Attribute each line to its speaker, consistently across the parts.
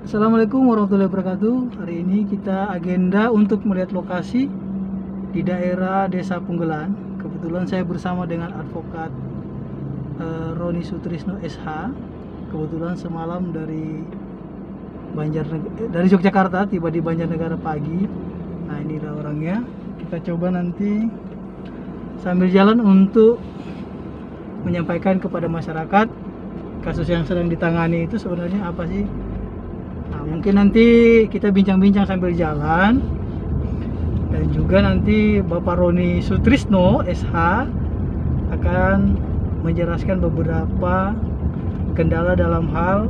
Speaker 1: Assalamualaikum warahmatullahi wabarakatuh. Hari ini kita agenda untuk melihat lokasi di daerah Desa Punggelan. Kebetulan saya bersama dengan advokat Roni Sutrisno SH. Kebetulan semalam dari Yogyakarta tiba di Banjarnegara pagi. Nah, inilah orangnya. Kita coba nanti sambil jalan untuk menyampaikan kepada masyarakat kasus yang sedang ditangani itu sebenarnya apa sih. Nah, mungkin nanti kita bincang-bincang sambil jalan. Dan juga nanti Bapak Roni Sutrisno SH akan menjelaskan beberapa kendala dalam hal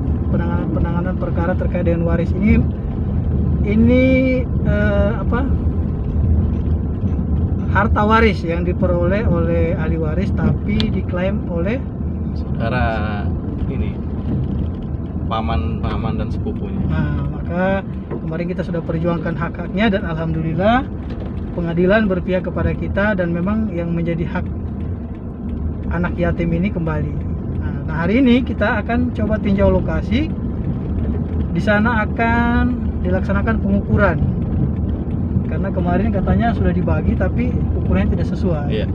Speaker 1: penanganan perkara terkait dengan waris ini. Harta waris yang diperoleh oleh ahli waris tapi diklaim oleh
Speaker 2: saudara ini, paman dan sepupunya.
Speaker 1: Nah, maka kemarin kita sudah perjuangkan hak-haknya dan alhamdulillah pengadilan berpihak kepada kita dan memang yang menjadi hak anak yatim ini kembali. Nah, hari ini kita akan coba tinjau lokasi. Di sana akan dilaksanakan pengukuran. Karena kemarin katanya sudah dibagi tapi ukurannya tidak sesuai.
Speaker 2: Iya.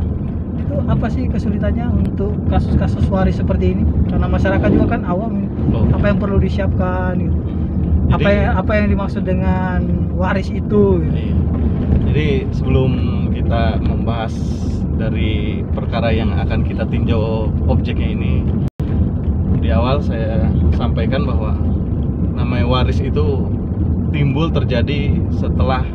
Speaker 1: Itu apa sih kesulitannya untuk kasus-kasus waris seperti ini? Karena masyarakat juga kan awam. Apa yang perlu disiapkan gitu. Apa yang dimaksud dengan waris itu gitu.
Speaker 2: Iya. Jadi sebelum kita membahas dari perkara yang akan kita tinjau objeknya ini, di awal saya sampaikan bahwa namanya waris itu timbul terjadi setelah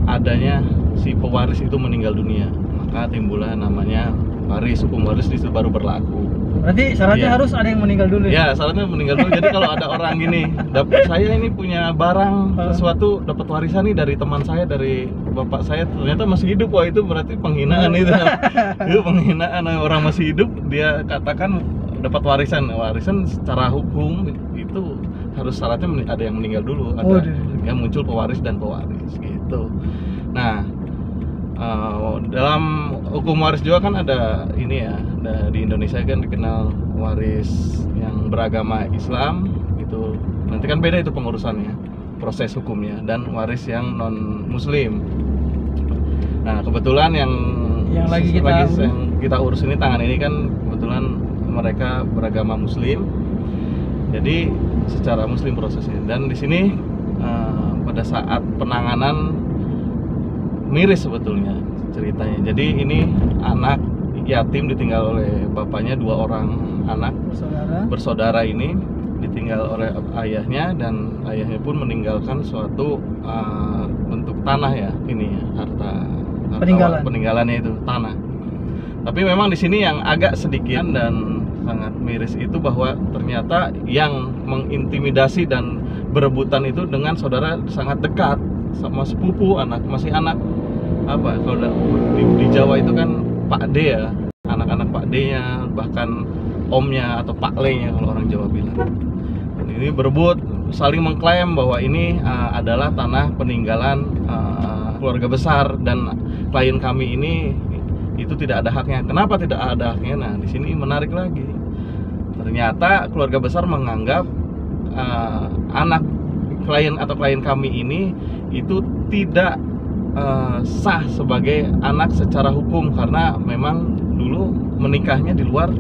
Speaker 2: adanya si pewaris itu meninggal dunia, maka timbullah namanya waris. Hukum waris itu baru berlaku.
Speaker 1: Berarti syaratnya
Speaker 2: Iya.
Speaker 1: harus ada yang meninggal dulu.
Speaker 2: Ya, syaratnya meninggal dulu. Jadi kalau ada orang gini, saya ini punya barang sesuatu, dapat warisan nih dari teman saya, dari bapak saya, ternyata masih hidup, wah itu berarti penghinaan itu. Itu penghinaan. Orang masih hidup dia katakan dapat warisan. Warisan secara hukum itu harus syaratnya ada yang meninggal dulu, ada yang muncul pewaris dan pewaris gitu. Nah, dalam hukum waris juga kan ada ini ya, di Indonesia kan dikenal waris yang beragama Islam itu, nanti kan beda itu pengurusannya, proses hukumnya, dan waris yang non Muslim. Nah, kebetulan yang lagi kita urus ini, tangan ini kan kebetulan mereka beragama Muslim, jadi secara Muslim prosesnya. Dan di sini pada saat penanganan miris sebetulnya ceritanya. Jadi ini anak yatim ditinggal oleh bapaknya, 2 orang anak bersaudara ini ditinggal oleh ayahnya, dan ayahnya pun meninggalkan suatu bentuk tanah ya, ini ya, harta peninggalannya itu tanah. Tapi memang di sini yang agak sedikit dan sangat miris itu bahwa ternyata yang mengintimidasi dan berebutan itu dengan saudara sangat dekat, sama sepupu, masih anak apa, kalau di Jawa itu kan Pak D ya, anak-anak Pak D-nya, bahkan omnya atau Pak Le-nya kalau orang Jawa bilang. Dan ini berebut, saling mengklaim bahwa ini adalah tanah peninggalan keluarga besar, dan klien kami ini itu tidak ada haknya. Kenapa tidak ada haknya? Nah, di sini menarik lagi. Ternyata keluarga besar menganggap anak klien kami ini itu tidak sah sebagai anak secara hukum, karena memang dulu menikahnya di luar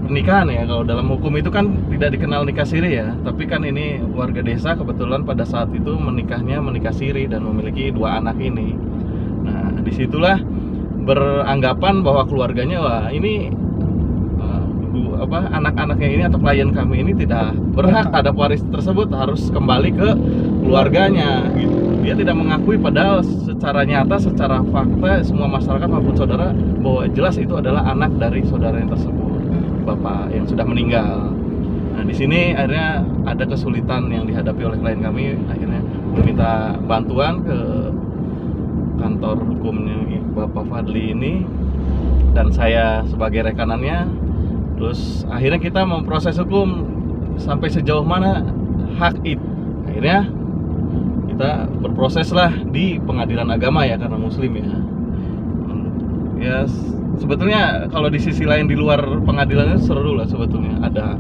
Speaker 2: pernikahan ya. Kalau dalam hukum itu kan tidak dikenal nikah siri ya, tapi kan ini warga desa kebetulan pada saat itu menikahnya menikah siri dan memiliki 2 anak ini. Nah, disitulah beranggapan bahwa keluarganya, wah ini anak-anaknya ini atau klien kami ini tidak berhak terhadap waris tersebut, harus kembali ke keluarganya gitu. Dia tidak mengakui, padahal secara nyata, secara fakta semua masyarakat maupun saudara bahwa jelas itu adalah anak dari saudara yang tersebut, bapak yang sudah meninggal. Nah, di sini akhirnya ada kesulitan yang dihadapi oleh klien kami, akhirnya meminta bantuan ke kantor hukumnya Bapak Fadli ini dan saya sebagai rekanannya. Terus akhirnya kita memproses hukum sampai sejauh mana hak itu. Akhirnya kita berproses lah di pengadilan agama ya, karena Muslim ya. Ya sebetulnya kalau di sisi lain di luar pengadilan itu seru lah sebetulnya. Ada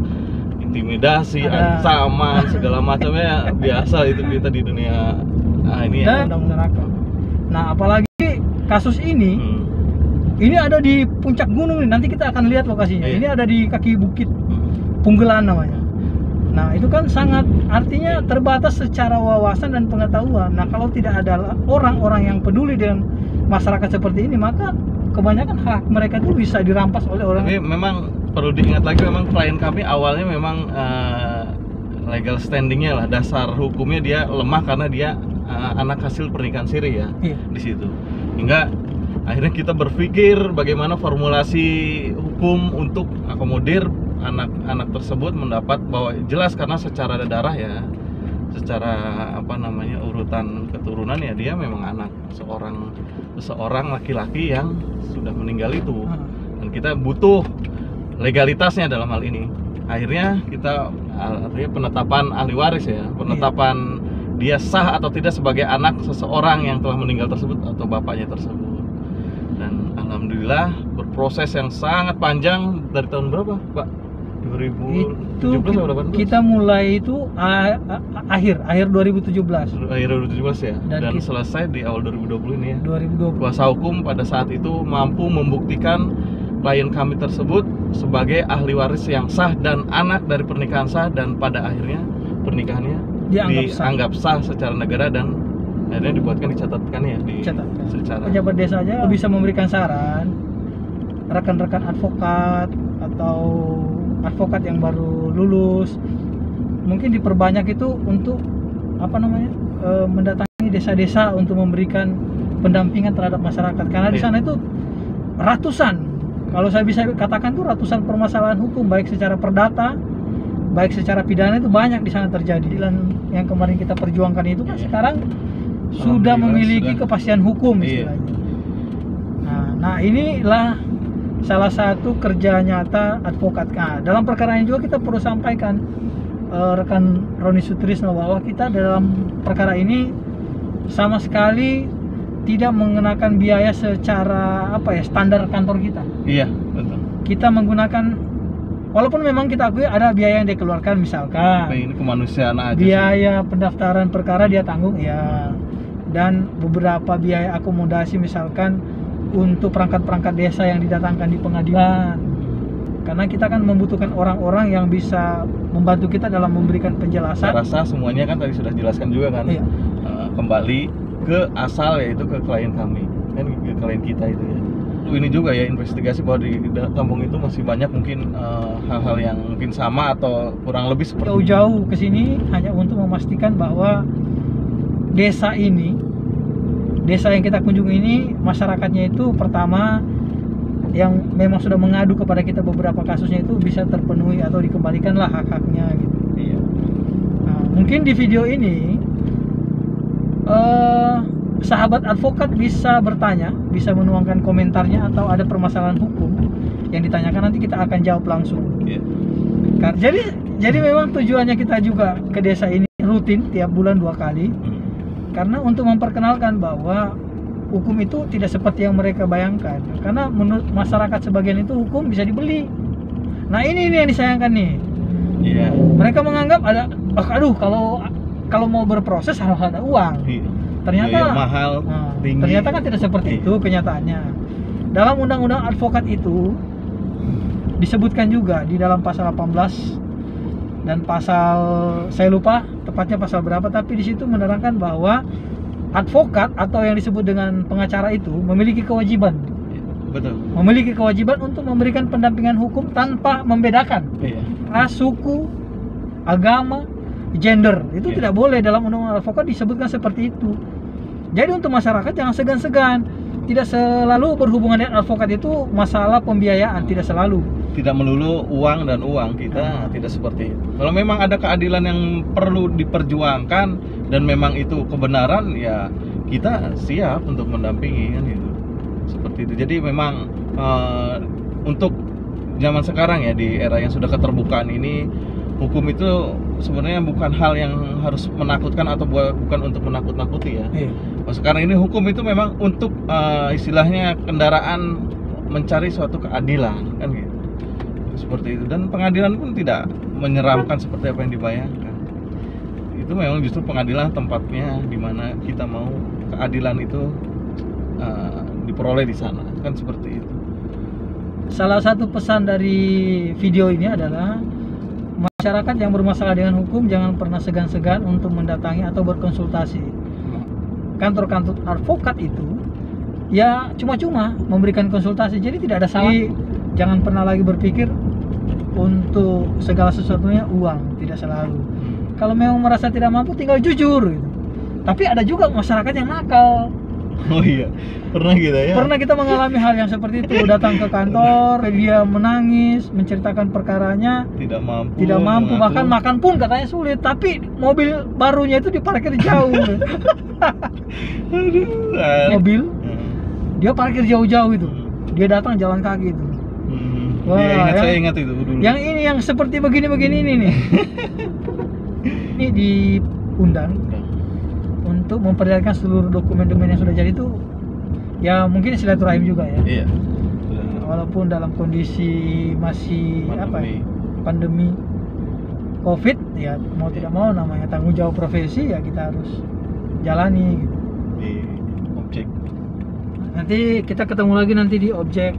Speaker 2: intimidasi,
Speaker 1: Ada.
Speaker 2: ancaman, segala macamnya biasa itu kita di dunia ini ya.
Speaker 1: Dan undang-undang neraka. Nah, apalagi kasus ini
Speaker 2: Hmm.
Speaker 1: ada di puncak gunung nih. Nanti kita akan lihat lokasinya.
Speaker 2: Iya.
Speaker 1: Ini ada di kaki bukit Punggelan namanya. Nah, itu kan sangat artinya terbatas secara wawasan dan pengetahuan. Nah, kalau tidak ada orang-orang yang peduli dengan masyarakat seperti ini, maka kebanyakan hak mereka itu bisa dirampas oleh orang.
Speaker 2: Tapi memang perlu diingat lagi, memang klien kami awalnya memang legal standingnya lah, dasar hukumnya dia lemah karena dia anak hasil pernikahan siri ya.
Speaker 1: Iya.
Speaker 2: Di situ. Hingga akhirnya kita berpikir bagaimana formulasi hukum untuk akomodir anak-anak tersebut mendapat bahwa jelas karena secara darah ya, secara apa namanya urutan keturunan ya dia memang anak seorang laki-laki yang sudah meninggal itu. Dan kita butuh legalitasnya dalam hal ini. Akhirnya kita artinya penetapan ahli waris ya, penetapan dia sah atau tidak sebagai anak seseorang yang telah meninggal tersebut atau bapaknya tersebut. Dan alhamdulillah berproses yang sangat panjang dari tahun berapa, Pak? 2017
Speaker 1: Itu
Speaker 2: atau 2018?
Speaker 1: kita mulai itu akhir 2017.
Speaker 2: Akhir 2017 ya. Dan
Speaker 1: kita-
Speaker 2: selesai di awal 2020 ini ya.
Speaker 1: 2020.
Speaker 2: Kuasa hukum pada saat itu mampu membuktikan klien kami tersebut sebagai ahli waris yang sah dan anak dari pernikahan sah, dan pada akhirnya pernikahannya dianggap sah secara negara dan akhirnya dibuatkan dicatatkan ya di
Speaker 1: Catatkan.
Speaker 2: secara
Speaker 1: Pejabat desa aja bisa memberikan saran, rekan-rekan advokat atau advokat yang baru lulus mungkin diperbanyak itu untuk apa namanya mendatangi desa-desa untuk memberikan pendampingan terhadap masyarakat, karena di sana itu ratusan, kalau saya bisa katakan itu ratusan permasalahan hukum, baik secara perdata baik secara pidana itu banyak di sana terjadi. Dan yang kemarin kita perjuangkan itu kan sekarang sudah memiliki kepastian hukum istilahnya. Nah, inilah salah satu kerja nyata advokat. Nah, dalam perkara ini juga kita perlu sampaikan rekan Roni Sutrisno bahwa kita dalam perkara ini sama sekali tidak mengenakan biaya secara standar kantor kita.
Speaker 2: Iya, betul.
Speaker 1: Kita menggunakan, walaupun memang kita akui ada biaya yang dikeluarkan, misalkan
Speaker 2: Ini kemanusiaan aja
Speaker 1: biaya pendaftaran perkara dia tanggung ya, dan beberapa biaya akomodasi misalkan untuk perangkat-perangkat desa yang didatangkan di pengadilan, karena kita kan membutuhkan orang-orang yang bisa membantu kita dalam memberikan penjelasan.
Speaker 2: Saya rasa semuanya kan tadi sudah dijelaskan juga kan.
Speaker 1: Iya.
Speaker 2: Kembali ke asal, yaitu ke klien kami kan, ke klien kita itu ya. Ini juga ya investigasi bahwa di kampung itu masih banyak mungkin hal-hal yang mungkin sama atau kurang lebih seperti
Speaker 1: Jauh-jauh ke sini hanya untuk memastikan bahwa desa yang kita kunjungi ini, masyarakatnya itu pertama yang memang sudah mengadu kepada kita beberapa kasusnya itu bisa terpenuhi atau dikembalikanlah hak-haknya gitu.
Speaker 2: Iya.
Speaker 1: Nah, mungkin di video ini sahabat advokat bisa bertanya, bisa menuangkan komentarnya, atau ada permasalahan hukum yang ditanyakan, nanti kita akan jawab langsung.
Speaker 2: Iya.
Speaker 1: Jadi memang tujuannya kita juga ke desa ini rutin tiap bulan 2 kali. Karena untuk memperkenalkan bahwa hukum itu tidak seperti yang mereka bayangkan. Karena menurut masyarakat sebagian itu hukum bisa dibeli. Nah, ini yang disayangkan nih.
Speaker 2: Iya.
Speaker 1: Mereka menganggap ada, kalau mau berproses harus ada uang.
Speaker 2: Iya.
Speaker 1: Ternyata
Speaker 2: Biaya mahal, tinggi.
Speaker 1: ternyata kan tidak seperti itu kenyataannya. Dalam undang-undang advokat itu disebutkan juga di dalam pasal 18 dan pasal, saya lupa tepatnya pasal berapa, tapi di situ menerangkan bahwa advokat atau yang disebut dengan pengacara itu memiliki kewajiban.
Speaker 2: Betul.
Speaker 1: Memiliki kewajiban untuk memberikan pendampingan hukum tanpa membedakan
Speaker 2: Iya.
Speaker 1: ras, suku, agama, gender. Itu tidak boleh, dalam undang-undang advokat disebutkan seperti itu. Jadi untuk masyarakat jangan segan-segan. Tidak selalu berhubungan dengan advokat itu masalah pembiayaan, tidak selalu.
Speaker 2: Tidak melulu uang dan uang, kita tidak seperti itu. Kalau memang ada keadilan yang perlu diperjuangkan dan memang itu kebenaran, ya kita siap untuk mendampingi kan gitu. Seperti itu. Jadi memang untuk zaman sekarang ya, di era yang sudah keterbukaan ini, hukum itu sebenarnya bukan hal yang harus menakutkan atau bukan untuk menakut-nakuti ya.
Speaker 1: Iya.
Speaker 2: Sekarang ini hukum itu memang untuk istilahnya kendaraan mencari suatu keadilan kan gitu. seperti itu, dan pengadilan pun tidak menyeramkan seperti apa yang dibayangkan. Itu memang justru pengadilan tempatnya di mana kita mau keadilan itu diperoleh di sana, kan seperti itu.
Speaker 1: Salah satu pesan dari video ini adalah masyarakat yang bermasalah dengan hukum jangan pernah segan-segan untuk mendatangi atau berkonsultasi. Kantor-kantor advokat itu ya cuma-cuma memberikan konsultasi, jadi tidak ada salah. Jangan pernah lagi berpikir untuk segala sesuatunya uang, tidak selalu. Kalau memang merasa tidak mampu tinggal jujur gitu. Tapi ada juga masyarakat yang nakal.
Speaker 2: Oh iya, pernah kita ya?
Speaker 1: Pernah kita mengalami hal yang seperti itu. Datang ke kantor, dia menangis, menceritakan perkaranya,
Speaker 2: Tidak mampu,
Speaker 1: mengaku. Bahkan makan pun katanya sulit. Tapi mobil barunya itu diparkir jauh. Mobil dia parkir jauh-jauh itu. Dia datang jalan kaki itu.
Speaker 2: Wah, iya, saya ingat itu dulu.
Speaker 1: Yang ini yang seperti begini-begini ini nih. Ini diundang untuk memperlihatkan seluruh dokumen-dokumen yang sudah jadi itu, ya mungkin silaturahim juga ya.
Speaker 2: Iya.
Speaker 1: Walaupun dalam kondisi masih pandemi COVID, ya mau tidak mau namanya tanggung jawab profesi ya kita harus jalani gitu.
Speaker 2: Di objek.
Speaker 1: Nanti kita ketemu lagi nanti di objek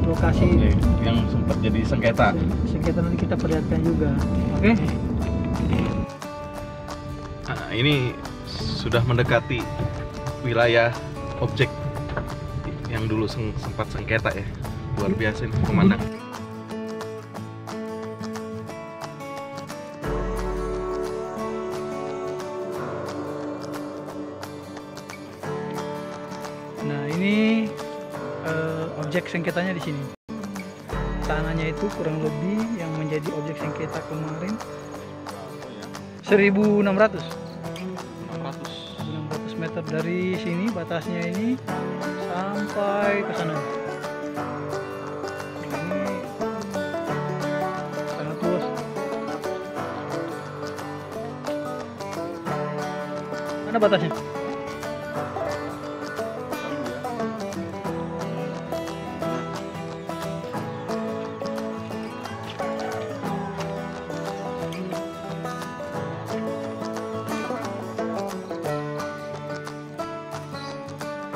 Speaker 1: lokasi
Speaker 2: yang sempat jadi sengketa.
Speaker 1: Sengketa nanti kita perlihatkan juga. Oke?
Speaker 2: Nah, ini sudah mendekati wilayah objek yang dulu sempat sengketa ya. Luar biasa ini pemandang.
Speaker 1: Nah, ini objek sengketanya di sini. Tanahnya itu kurang lebih yang menjadi objek sengketa kemarin 1.600 meter dari sini, batasnya ini sampai ke sana. Ini sangat luas. Mana batasnya?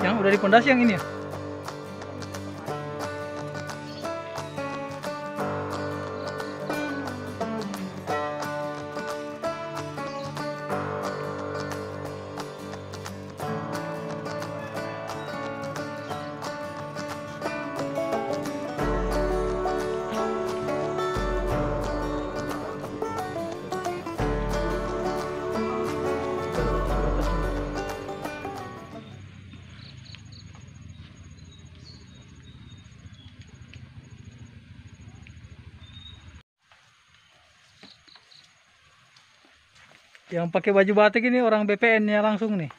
Speaker 1: Yang udah dipondasi yang ini ya? Yang pakai baju batik ini orang BPN-nya langsung nih.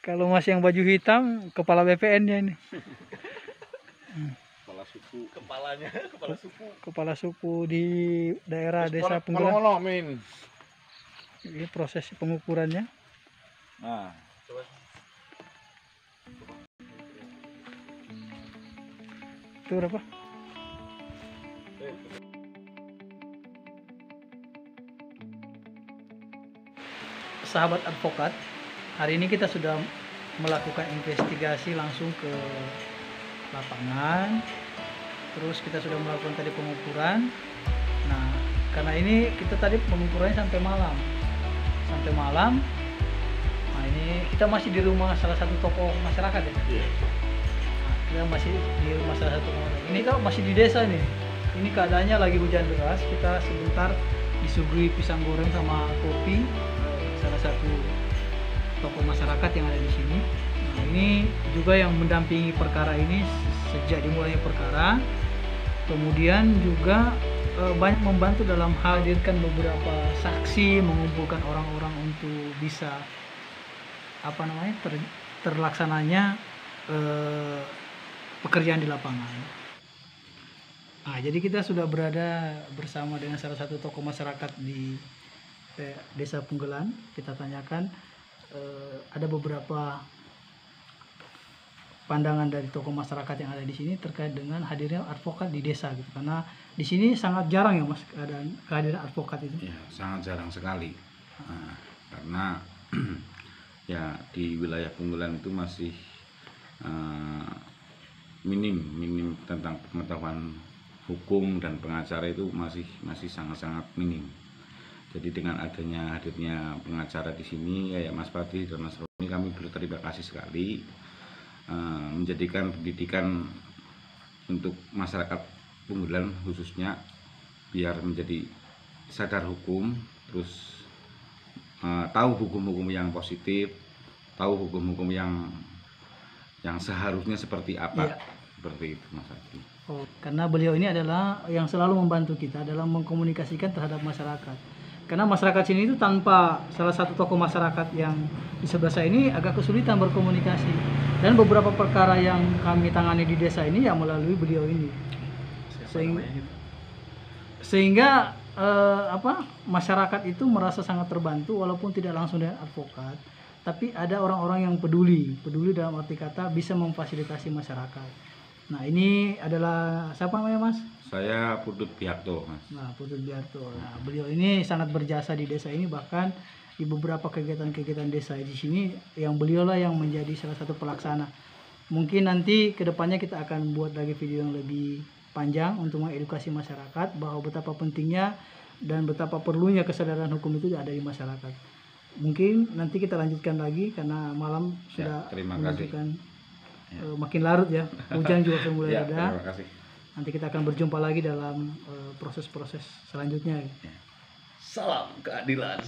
Speaker 1: Kalau masih yang baju hitam, kepala BPN-nya ini.
Speaker 2: Kepala suku, kepalanya, kepala suku.
Speaker 1: Kepala suku di daerah Desa Penggelan. Ini proses pengukurannya.
Speaker 2: Nah, coba.
Speaker 1: Itu berapa? Sahabat advokat, hari ini kita sudah melakukan investigasi langsung ke lapangan. Terus kita sudah melakukan tadi pengukuran. Nah, karena ini kita tadi pengukurannya sampai malam. Nah, ini kita masih di rumah salah satu tokoh masyarakat ya.
Speaker 2: Iya.
Speaker 1: Nah, kita masih di rumah salah satu tokoh. Ini kan masih di desa nih. Ini keadaannya lagi hujan deras. Kita sebentar disuguhi pisang goreng sama kopi. Salah satu tokoh masyarakat yang ada di sini. Nah, ini juga yang mendampingi perkara ini sejak dimulainya perkara. Kemudian juga banyak membantu dalam hal hadirkan beberapa saksi, mengumpulkan orang-orang untuk bisa terlaksananya pekerjaan di lapangan. Nah, jadi kita sudah berada bersama dengan salah satu tokoh masyarakat di Desa Penggelan. Kita tanyakan ada beberapa pandangan dari tokoh masyarakat yang ada di sini terkait dengan hadirnya advokat di desa gitu. Karena di sini sangat jarang ya Mas kehadiran advokat itu.
Speaker 3: Ya, sangat jarang sekali. Karena ya di wilayah Punggelan itu masih minim tentang pengetahuan hukum dan pengacara itu masih sangat-sangat minim. Jadi dengan hadirnya pengacara di sini kayak Mas Pati dan Mas Roni, kami berterima kasih sekali, menjadikan pendidikan untuk masyarakat Punggelan khususnya biar menjadi sadar hukum, terus tahu hukum-hukum yang positif, tahu hukum-hukum yang seharusnya seperti apa.
Speaker 1: Iya.
Speaker 3: Seperti itu Mas Adi.
Speaker 1: Oh, karena beliau ini adalah yang selalu membantu kita dalam mengkomunikasikan terhadap masyarakat. Karena masyarakat sini itu tanpa salah satu tokoh masyarakat yang di sebelah saya ini agak kesulitan berkomunikasi. Dan beberapa perkara yang kami tangani di desa ini ya melalui beliau ini. Sehingga masyarakat itu merasa sangat terbantu walaupun tidak langsung dengan advokat, tapi ada orang-orang yang peduli dalam arti kata bisa memfasilitasi masyarakat. Nah, ini adalah siapa namanya Mas?
Speaker 3: Saya Putut Biarto, Mas.
Speaker 1: Nah, Putut Biarto. Nah, beliau ini sangat berjasa di desa ini, bahkan di beberapa kegiatan-kegiatan desa di sini yang beliau lah yang menjadi salah satu pelaksana. Mungkin nanti kedepannya kita akan buat lagi video yang lebih panjang untuk mengedukasi masyarakat bahwa betapa pentingnya dan betapa perlunya kesadaran hukum itu ada di masyarakat. Mungkin nanti kita lanjutkan lagi karena malam sudah
Speaker 3: terima kasih.
Speaker 1: menunjukkan makin larut ya, hujan juga sudah mulai
Speaker 3: Ya,
Speaker 1: ada.
Speaker 3: terima kasih.
Speaker 1: Nanti kita akan berjumpa lagi dalam proses-proses selanjutnya.
Speaker 2: Salam keadilan.